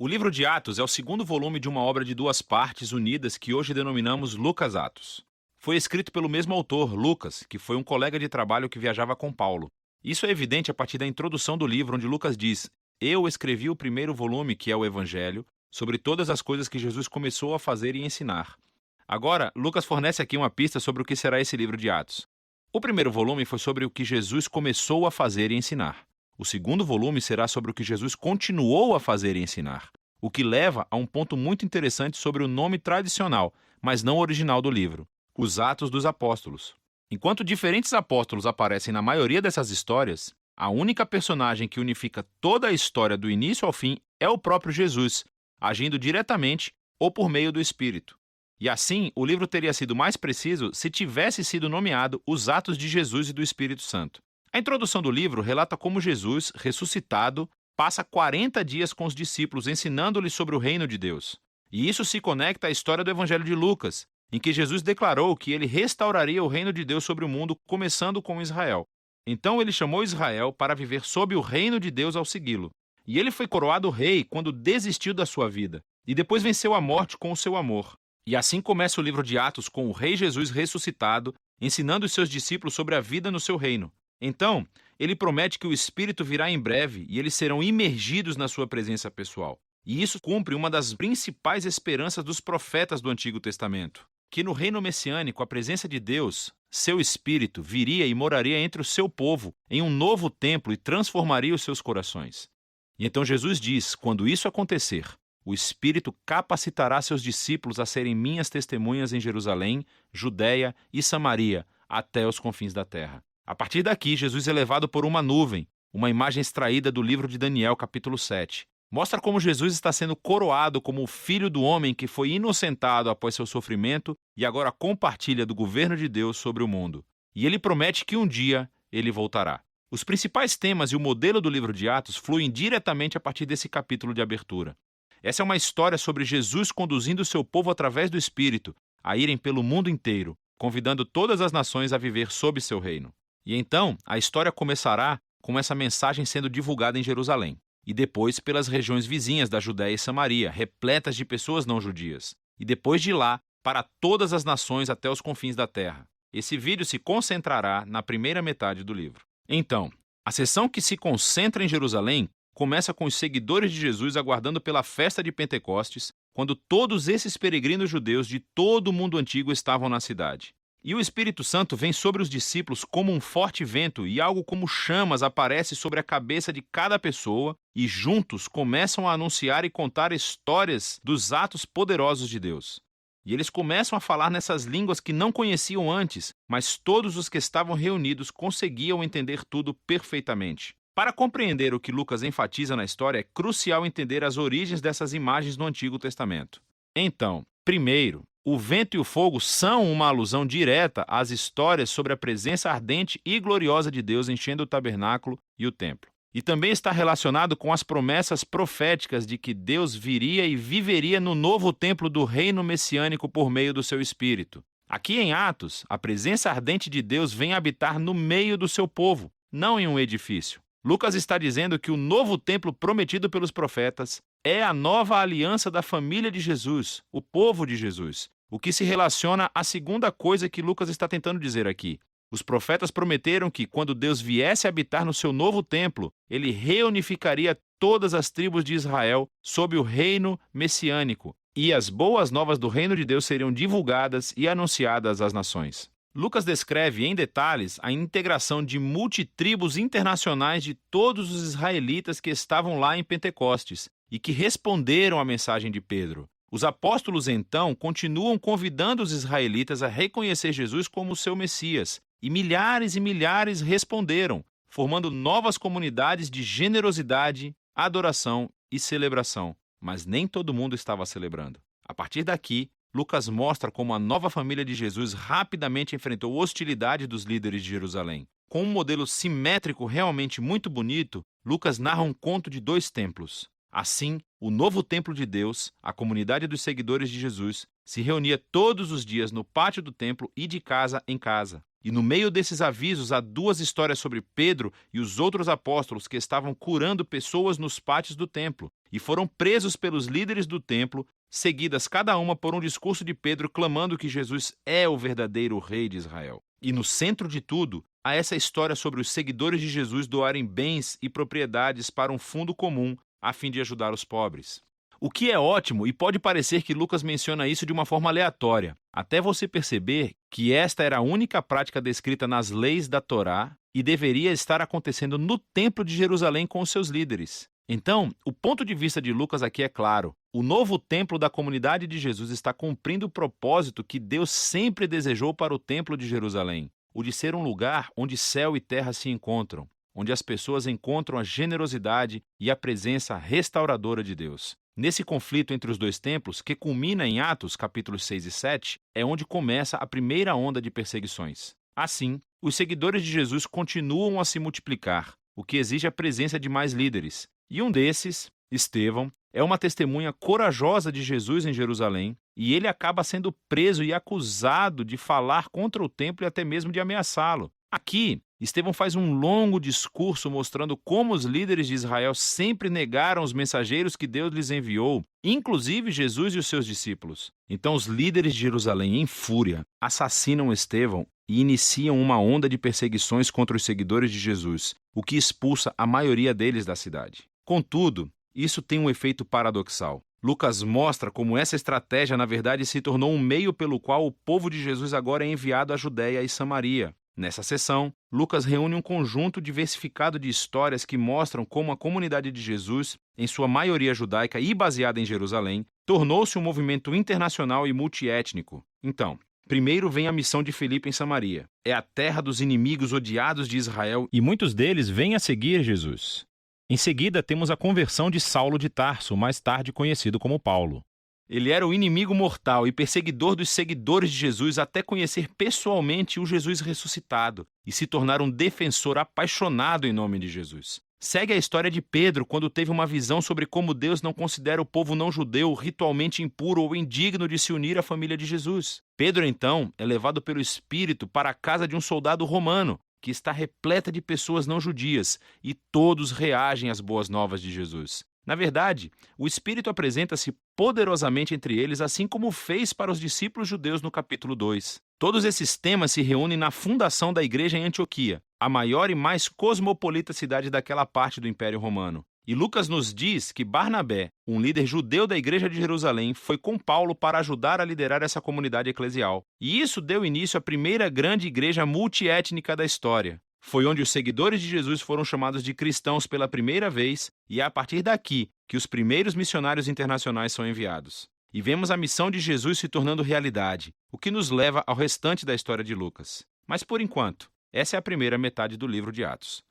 O livro de Atos é o segundo volume de uma obra de duas partes unidas que hoje denominamos Lucas Atos. Foi escrito pelo mesmo autor, Lucas, que foi um colega de trabalho que viajava com Paulo. Isso é evidente a partir da introdução do livro, onde Lucas diz: Eu escrevi o primeiro volume, que é o Evangelho, sobre todas as coisas que Jesus começou a fazer e ensinar. Agora, Lucas fornece aqui uma pista sobre o que será esse livro de Atos. O primeiro volume foi sobre o que Jesus começou a fazer e ensinar. O segundo volume será sobre o que Jesus continuou a fazer e ensinar, o que leva a um ponto muito interessante sobre o nome tradicional, mas não original do livro: os Atos dos Apóstolos. Enquanto diferentes apóstolos aparecem na maioria dessas histórias, a única personagem que unifica toda a história do início ao fim é o próprio Jesus, agindo diretamente ou por meio do Espírito. E assim, o livro teria sido mais preciso se tivesse sido nomeado Os Atos de Jesus e do Espírito Santo. A introdução do livro relata como Jesus, ressuscitado, passa 40 dias com os discípulos ensinando-lhes sobre o reino de Deus. E isso se conecta à história do Evangelho de Lucas, em que Jesus declarou que ele restauraria o reino de Deus sobre o mundo, começando com Israel. Então ele chamou Israel para viver sob o reino de Deus ao segui-lo. E ele foi coroado rei quando desistiu da sua vida, e depois venceu a morte com o seu amor. E assim começa o livro de Atos com o rei Jesus ressuscitado, ensinando os seus discípulos sobre a vida no seu reino. Então, ele promete que o Espírito virá em breve e eles serão imergidos na sua presença pessoal. E isso cumpre uma das principais esperanças dos profetas do Antigo Testamento: que no reino messiânico a presença de Deus, seu Espírito, viria e moraria entre o seu povo em um novo templo e transformaria os seus corações. E então Jesus diz: quando isso acontecer, o Espírito capacitará seus discípulos a serem minhas testemunhas em Jerusalém, Judeia e Samaria, até os confins da terra. A partir daqui, Jesus é levado por uma nuvem, uma imagem extraída do livro de Daniel, capítulo 7. Mostra como Jesus está sendo coroado como o Filho do Homem que foi inocentado após seu sofrimento e agora compartilha do governo de Deus sobre o mundo. E ele promete que um dia ele voltará. Os principais temas e o modelo do livro de Atos fluem diretamente a partir desse capítulo de abertura. Essa é uma história sobre Jesus conduzindo o seu povo através do Espírito a irem pelo mundo inteiro, convidando todas as nações a viver sob seu reino. E então, a história começará com essa mensagem sendo divulgada em Jerusalém, e depois pelas regiões vizinhas da Judéia e Samaria, repletas de pessoas não judias, e depois de lá, para todas as nações até os confins da terra. Esse vídeo se concentrará na primeira metade do livro. Então, a sessão que se concentra em Jerusalém começa com os seguidores de Jesus aguardando pela festa de Pentecostes, quando todos esses peregrinos judeus de todo o mundo antigo estavam na cidade. E o Espírito Santo vem sobre os discípulos como um forte vento e algo como chamas aparece sobre a cabeça de cada pessoa e juntos começam a anunciar e contar histórias dos atos poderosos de Deus. E eles começam a falar nessas línguas que não conheciam antes, mas todos os que estavam reunidos conseguiam entender tudo perfeitamente. Para compreender o que Lucas enfatiza na história, é crucial entender as origens dessas imagens no Antigo Testamento. Então, primeiro, o vento e o fogo são uma alusão direta às histórias sobre a presença ardente e gloriosa de Deus enchendo o tabernáculo e o templo. E também está relacionado com as promessas proféticas de que Deus viria e viveria no novo templo do reino messiânico por meio do seu Espírito. Aqui em Atos, a presença ardente de Deus vem habitar no meio do seu povo, não em um edifício. Lucas está dizendo que o novo templo prometido pelos profetas é a nova aliança da família de Jesus, o povo de Jesus, o que se relaciona à segunda coisa que Lucas está tentando dizer aqui. Os profetas prometeram que, quando Deus viesse habitar no seu novo templo, ele reunificaria todas as tribos de Israel sob o reino messiânico, e as boas novas do reino de Deus seriam divulgadas e anunciadas às nações. Lucas descreve em detalhes a integração de multitribos internacionais de todos os israelitas que estavam lá em Pentecostes e que responderam à mensagem de Pedro. Os apóstolos, então, continuam convidando os israelitas a reconhecer Jesus como seu Messias, e milhares responderam, formando novas comunidades de generosidade, adoração e celebração. Mas nem todo mundo estava celebrando. A partir daqui, Lucas mostra como a nova família de Jesus rapidamente enfrentou hostilidade dos líderes de Jerusalém. Com um modelo simétrico realmente muito bonito, Lucas narra um conto de 2 templos. Assim, o novo templo de Deus, a comunidade dos seguidores de Jesus, se reunia todos os dias no pátio do templo e de casa em casa. E no meio desses avisos há duas histórias sobre Pedro e os outros apóstolos que estavam curando pessoas nos pátios do templo e foram presos pelos líderes do templo, seguidas cada uma por um discurso de Pedro clamando que Jesus é o verdadeiro rei de Israel. E no centro de tudo, há essa história sobre os seguidores de Jesus doarem bens e propriedades para um fundo comum a fim de ajudar os pobres. O que é ótimo, e pode parecer que Lucas menciona isso de uma forma aleatória, até você perceber que esta era a única prática descrita nas leis da Torá e deveria estar acontecendo no Templo de Jerusalém com os seus líderes. Então, o ponto de vista de Lucas aqui é claro. O novo templo da comunidade de Jesus está cumprindo o propósito que Deus sempre desejou para o Templo de Jerusalém, o de ser um lugar onde céu e terra se encontram, onde as pessoas encontram a generosidade e a presença restauradora de Deus. Nesse conflito entre os dois templos, que culmina em Atos, capítulos 6 e 7, é onde começa a primeira onda de perseguições. Assim, os seguidores de Jesus continuam a se multiplicar, o que exige a presença de mais líderes. E um desses, Estevão, é uma testemunha corajosa de Jesus em Jerusalém, e ele acaba sendo preso e acusado de falar contra o templo e até mesmo de ameaçá-lo. Aqui, Estevão faz um longo discurso mostrando como os líderes de Israel sempre negaram os mensageiros que Deus lhes enviou, inclusive Jesus e os seus discípulos. Então os líderes de Jerusalém, em fúria, assassinam Estevão e iniciam uma onda de perseguições contra os seguidores de Jesus, o que expulsa a maioria deles da cidade. Contudo, isso tem um efeito paradoxal. Lucas mostra como essa estratégia, na verdade, se tornou um meio pelo qual o povo de Jesus agora é enviado à Judéia e Samaria. Nessa sessão, Lucas reúne um conjunto diversificado de histórias que mostram como a comunidade de Jesus, em sua maioria judaica e baseada em Jerusalém, tornou-se um movimento internacional e multiétnico. Então, primeiro vem a missão de Filipe em Samaria. É a terra dos inimigos odiados de Israel e muitos deles vêm a seguir Jesus. Em seguida, temos a conversão de Saulo de Tarso, mais tarde conhecido como Paulo. Ele era o inimigo mortal e perseguidor dos seguidores de Jesus até conhecer pessoalmente o Jesus ressuscitado e se tornar um defensor apaixonado em nome de Jesus. Segue a história de Pedro quando teve uma visão sobre como Deus não considera o povo não-judeu ritualmente impuro ou indigno de se unir à família de Jesus. Pedro, então, é levado pelo Espírito para a casa de um soldado romano, que está repleta de pessoas não-judias, e todos reagem às boas novas de Jesus. Na verdade, o Espírito apresenta-se poderosamente entre eles, assim como fez para os discípulos judeus no capítulo 2. Todos esses temas se reúnem na fundação da igreja em Antioquia, a maior e mais cosmopolita cidade daquela parte do Império Romano. E Lucas nos diz que Barnabé, um líder judeu da igreja de Jerusalém, foi com Paulo para ajudar a liderar essa comunidade eclesial. E isso deu início à primeira grande igreja multiétnica da história. Foi onde os seguidores de Jesus foram chamados de cristãos pela primeira vez, e é a partir daqui que os primeiros missionários internacionais são enviados. E vemos a missão de Jesus se tornando realidade, o que nos leva ao restante da história de Lucas. Mas por enquanto, essa é a primeira metade do livro de Atos.